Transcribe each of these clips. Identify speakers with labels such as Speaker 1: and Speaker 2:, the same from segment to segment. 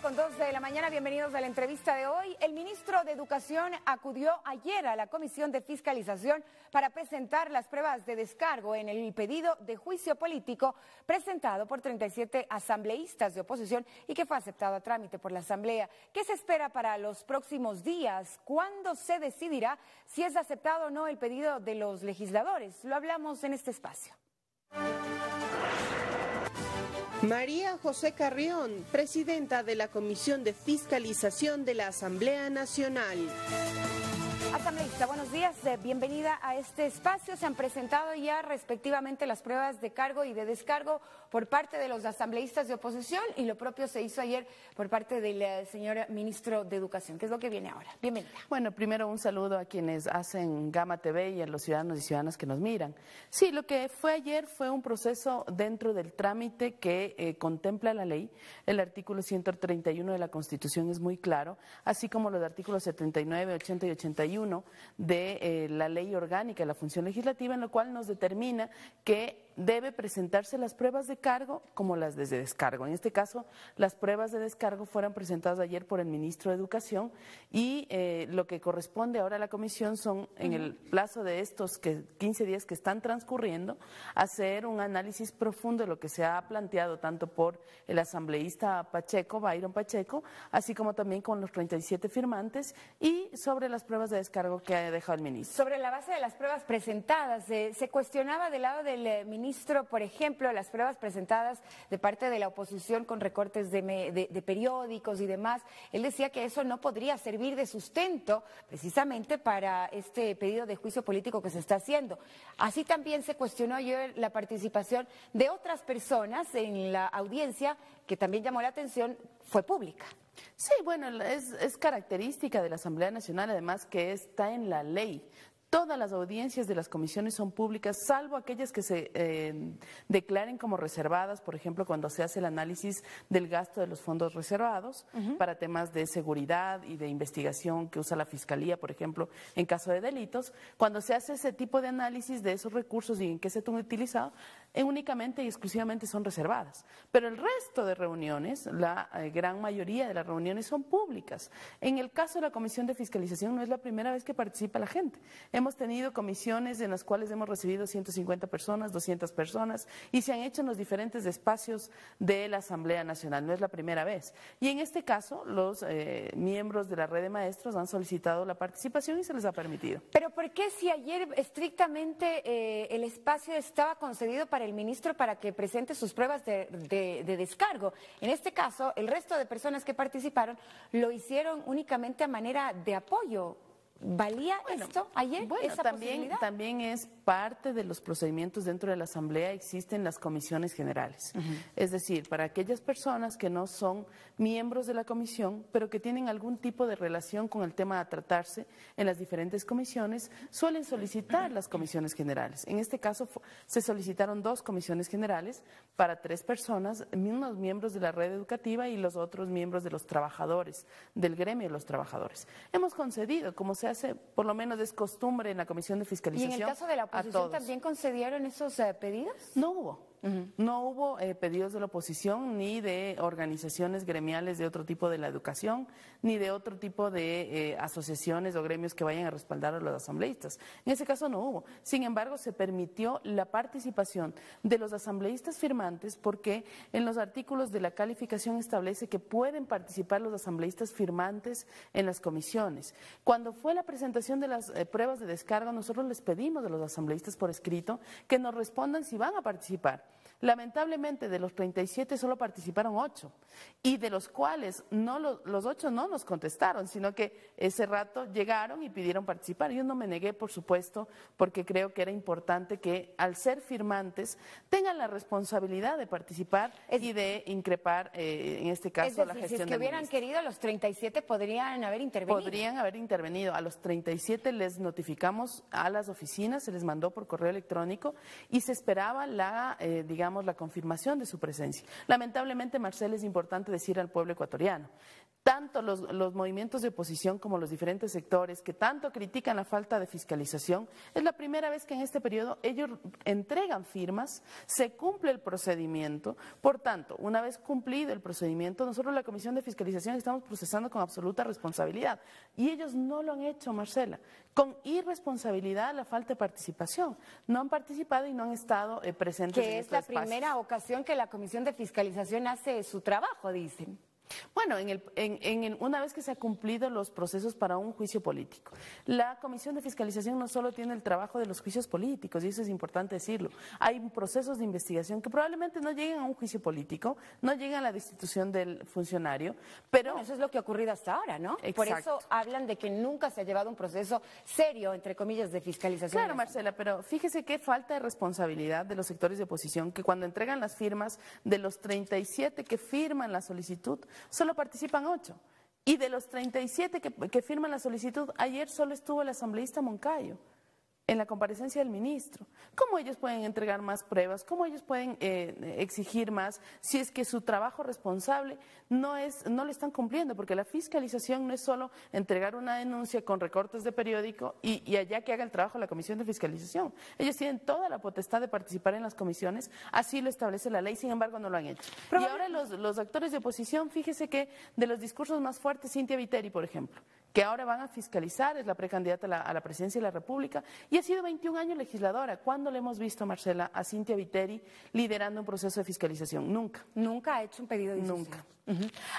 Speaker 1: 7:02 de la mañana, bienvenidos a la entrevista de hoy. El ministro de Educación acudió ayer a la Comisión de Fiscalización para presentar las pruebas de descargo en el pedido de juicio político presentado por 37 asambleístas de oposición y que fue aceptado a trámite por la Asamblea. ¿Qué se espera para los próximos días? ¿Cuándo se decidirá si es aceptado o no el pedido de los legisladores? Lo hablamos en este espacio.
Speaker 2: María José Carrión, presidenta de la Comisión de Fiscalización de la Asamblea Nacional.
Speaker 1: Asambleísta, buenos días, bienvenida a este espacio. Se han presentado ya respectivamente las pruebas de cargo y de descargo por parte de los asambleístas de oposición y lo propio se hizo ayer por parte del señor ministro de Educación. ¿Qué es lo que viene ahora? Bienvenida.
Speaker 3: Bueno, primero un saludo a quienes hacen Gama TV y a los ciudadanos y ciudadanas que nos miran. Sí, lo que fue ayer fue un proceso dentro del trámite que contempla la ley. El artículo 131 de la Constitución es muy claro, así como los artículos 79, 80 y 81 de la Ley Orgánica de la Función Legislativa, en lo cual nos determina que debe presentarse las pruebas de cargo como las de descargo. En este caso, las pruebas de descargo fueron presentadas ayer por el ministro de Educación y lo que corresponde ahora a la comisión son, en el plazo de estos 15 días que están transcurriendo, hacer un análisis profundo de lo que se ha planteado tanto por el asambleísta Pacheco, Byron Pacheco, así como también con los 37 firmantes y sobre las pruebas de descargo que ha dejado el ministro.
Speaker 1: Sobre la base de las pruebas presentadas, se cuestionaba del lado del ministro, por ejemplo, las pruebas presentadas de parte de la oposición con recortes de periódicos y demás. Él decía que eso no podría servir de sustento precisamente para este pedido de juicio político que se está haciendo. Así también se cuestionó ayer la participación de otras personas en la audiencia que también llamó la atención, fue pública.
Speaker 3: Sí, bueno, es característica de la Asamblea Nacional, además que está en la ley. Todas las audiencias de las comisiones son públicas, salvo aquellas que se declaren como reservadas, por ejemplo, cuando se hace el análisis del gasto de los fondos reservados para temas de seguridad y de investigación que usa la Fiscalía, por ejemplo, en caso de delitos. Cuando se hace ese tipo de análisis de esos recursos y en qué se han utilizado, únicamente y exclusivamente son reservadas. Pero el resto de reuniones, la gran mayoría de las reuniones son públicas. En el caso de la Comisión de Fiscalización no es la primera vez que participa la gente. Hemos tenido comisiones en las cuales hemos recibido 150 personas, 200 personas y se han hecho en los diferentes espacios de la Asamblea Nacional. No es la primera vez. Y en este caso, los miembros de la red de maestros han solicitado la participación y se les ha permitido.
Speaker 1: Pero ¿por qué si ayer estrictamente el espacio estaba concedido para el ministro para que presente sus pruebas de descargo? En este caso, el resto de personas que participaron lo hicieron únicamente a manera de apoyo. ¿Valía esto ayer?
Speaker 3: Bueno,
Speaker 1: esa
Speaker 3: también es parte de los procedimientos dentro de la Asamblea, existen las comisiones generales. Es decir, para aquellas personas que no son miembros de la comisión, pero que tienen algún tipo de relación con el tema a tratarse en las diferentes comisiones, suelen solicitar las comisiones generales. En este caso se solicitaron 2 comisiones generales para 3 personas, unos miembros de la red educativa y los otros miembros de los trabajadores, del gremio de los trabajadores. Hemos concedido, como se hace, por lo menos es costumbre en la Comisión de Fiscalización.
Speaker 1: ¿Y en el caso de la oposición también concedieron esos pedidos?
Speaker 3: No hubo. No hubo pedidos de la oposición ni de organizaciones gremiales de otro tipo de la educación, ni de otro tipo de asociaciones o gremios que vayan a respaldar a los asambleístas. En ese caso no hubo. Sin embargo, se permitió la participación de los asambleístas firmantes porque en los artículos de la calificación establece que pueden participar los asambleístas firmantes en las comisiones. Cuando fue la presentación de las pruebas de descargo, nosotros les pedimos a los asambleístas por escrito que nos respondan si van a participar. Lamentablemente, de los 37 solo participaron 8 y de los cuales los 8 no nos contestaron, sino que ese rato llegaron y pidieron participar. Yo no me negué, por supuesto, porque creo que era importante que al ser firmantes tengan la responsabilidad de participar y de increpar, en este caso, la gestión del ministro.
Speaker 1: Si es que hubieran querido, los 37 podrían haber intervenido.
Speaker 3: Podrían haber intervenido. A los 37 les notificamos a las oficinas, se les mandó por correo electrónico y se esperaba la confirmación de su presencia. Lamentablemente, Marcel, es importante decir al pueblo ecuatoriano, tanto los movimientos de oposición como los diferentes sectores que tanto critican la falta de fiscalización, es la primera vez que en este periodo ellos entregan firmas, se cumple el procedimiento. Por tanto, una vez cumplido el procedimiento, nosotros la Comisión de Fiscalización estamos procesando con absoluta responsabilidad. Y ellos no lo han hecho, Marcela, con irresponsabilidad, la falta de participación. No han participado y no han estado presentes en estos espacios.
Speaker 1: Que es la primera ocasión que la Comisión de Fiscalización hace su trabajo, dicen.
Speaker 3: Bueno, una vez que se han cumplido los procesos para un juicio político, la Comisión de Fiscalización no solo tiene el trabajo de los juicios políticos, y eso es importante decirlo, hay procesos de investigación que probablemente no lleguen a un juicio político, no lleguen a la destitución del funcionario, pero...
Speaker 1: Bueno, eso es lo que ha ocurrido hasta ahora, ¿no?
Speaker 3: Exacto.
Speaker 1: Por eso hablan de que nunca se ha llevado un proceso serio, entre comillas, de fiscalización.
Speaker 3: Claro, Marcela, pero fíjese qué falta de responsabilidad de los sectores de oposición, que cuando entregan las firmas, de los 37 que firman la solicitud, solo participan 8. Y de los 37 que firman la solicitud, ayer solo estuvo el asambleísta Moncayo en la comparecencia del ministro. ¿Cómo ellos pueden entregar más pruebas? ¿Cómo ellos pueden exigir más si es que su trabajo responsable no lo están cumpliendo? Porque la fiscalización no es solo entregar una denuncia con recortes de periódico y allá que haga el trabajo la Comisión de Fiscalización. Ellos tienen toda la potestad de participar en las comisiones, así lo establece la ley, sin embargo no lo han hecho. Y ahora los actores de oposición, fíjese que de los discursos más fuertes, Cynthia Viteri, por ejemplo, que ahora van a fiscalizar, es la precandidata a la presidencia de la República, y ha sido 21 años legisladora. ¿Cuándo le hemos visto, Marcela, a Cynthia Viteri liderando un proceso de fiscalización? Nunca.
Speaker 1: Nunca ha hecho un pedido de
Speaker 3: Nunca.
Speaker 1: disuasión.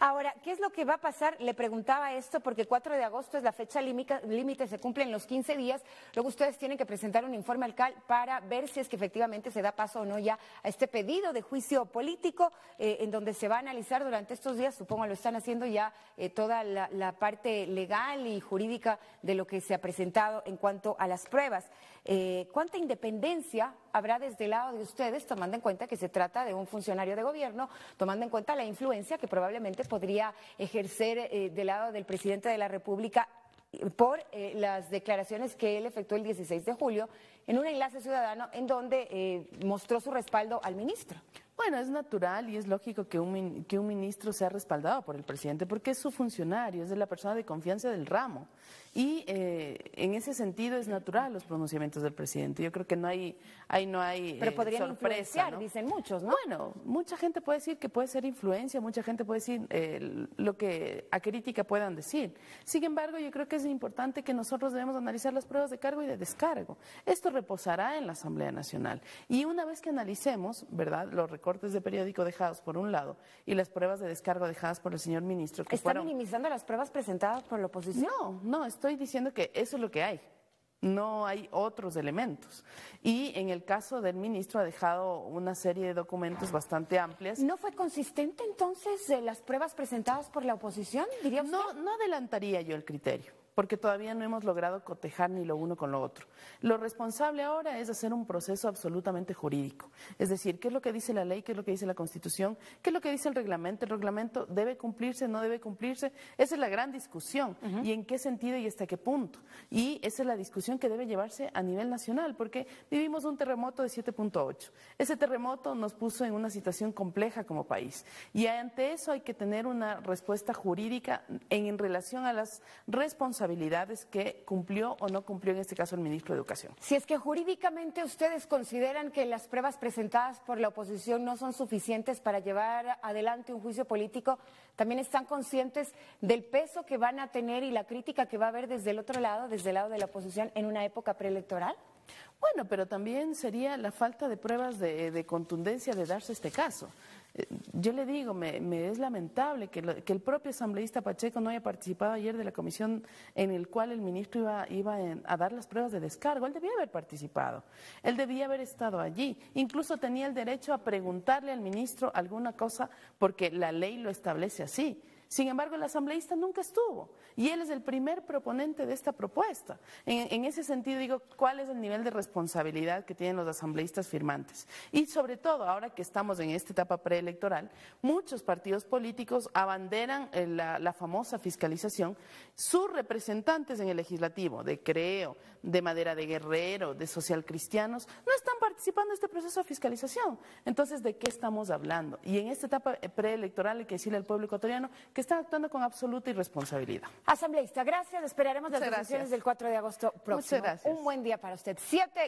Speaker 1: Ahora, ¿qué es lo que va a pasar? Le preguntaba esto porque 4 de agosto es la fecha límite, se cumplen los 15 días. Luego ustedes tienen que presentar un informe al CAL para ver si es que efectivamente se da paso o no ya a este pedido de juicio político, en donde se va a analizar durante estos días, supongo lo están haciendo ya, toda la parte legal y jurídica de lo que se ha presentado en cuanto a las pruebas. ¿Cuánta independencia habrá desde el lado de ustedes, tomando en cuenta que se trata de un funcionario de gobierno, tomando en cuenta la influencia que probablemente podría ejercer del lado del presidente de la República por las declaraciones que él efectuó el 16 de julio en un enlace ciudadano en donde mostró su respaldo al ministro?
Speaker 3: Bueno, es natural y es lógico que un ministro sea respaldado por el presidente porque es su funcionario, es de la persona de confianza del ramo. Y en ese sentido es natural los pronunciamientos del presidente. Yo creo que no hay
Speaker 1: Pero podrían
Speaker 3: sorpresa,
Speaker 1: influenciar,
Speaker 3: ¿no?
Speaker 1: dicen muchos, ¿no?
Speaker 3: Bueno, mucha gente puede decir que puede ser influencia, mucha gente puede decir lo que a crítica puedan decir. Sin embargo, yo creo que es importante que nosotros debemos analizar las pruebas de cargo y de descargo. Esto reposará en la Asamblea Nacional. Y una vez que analicemos, ¿verdad?, los recortes de periódico dejados por un lado y las pruebas de descargo dejadas por el señor ministro.
Speaker 1: ¿Está minimizando las pruebas presentadas por la oposición?
Speaker 3: No, estoy diciendo que eso es lo que hay. No hay otros elementos. Y en el caso del ministro ha dejado una serie de documentos bastante amplias.
Speaker 1: ¿No fue consistente entonces las pruebas presentadas por la oposición, diría usted?
Speaker 3: No adelantaría yo el criterio, porque todavía no hemos logrado cotejar ni lo uno con lo otro. Lo responsable ahora es hacer un proceso absolutamente jurídico. Es decir, ¿qué es lo que dice la ley? ¿Qué es lo que dice la Constitución? ¿Qué es lo que dice el reglamento? ¿El reglamento debe cumplirse? ¿No debe cumplirse? Esa es la gran discusión. ¿Y en qué sentido y hasta qué punto? Y esa es la discusión que debe llevarse a nivel nacional, porque vivimos un terremoto de 7.8. Ese terremoto nos puso en una situación compleja como país. Y ante eso hay que tener una respuesta jurídica en relación a las responsabilidades que cumplió o no cumplió en este caso el ministro de Educación.
Speaker 1: Si es que jurídicamente ustedes consideran que las pruebas presentadas por la oposición no son suficientes para llevar adelante un juicio político, ¿también están conscientes del peso que van a tener y la crítica que va a haber desde el otro lado, desde el lado de la oposición en una época preelectoral?
Speaker 3: Bueno, pero también sería la falta de pruebas de contundencia de darse este caso. Yo le digo, me es lamentable que el propio asambleísta Pacheco no haya participado ayer de la comisión en el cual el ministro iba a dar las pruebas de descargo. Él debía haber participado, él debía haber estado allí. Incluso tenía el derecho a preguntarle al ministro alguna cosa porque la ley lo establece así. Sin embargo, el asambleísta nunca estuvo y él es el primer proponente de esta propuesta. En ese sentido, digo, ¿cuál es el nivel de responsabilidad que tienen los asambleístas firmantes? Y sobre todo, ahora que estamos en esta etapa preelectoral, muchos partidos políticos abanderan la famosa fiscalización. Sus representantes en el legislativo, de Creo, de Madera de Guerrero, de Socialcristianos, no están participando en este proceso de fiscalización. Entonces, ¿de qué estamos hablando? Y en esta etapa preelectoral hay que decirle al pueblo ecuatoriano que que están actuando con absoluta irresponsabilidad.
Speaker 1: Asambleísta, gracias. Esperaremos las
Speaker 3: Muchas
Speaker 1: decisiones
Speaker 3: gracias.
Speaker 1: del 4 de agosto próximo.
Speaker 3: Muchas gracias.
Speaker 1: Un buen día para usted. 7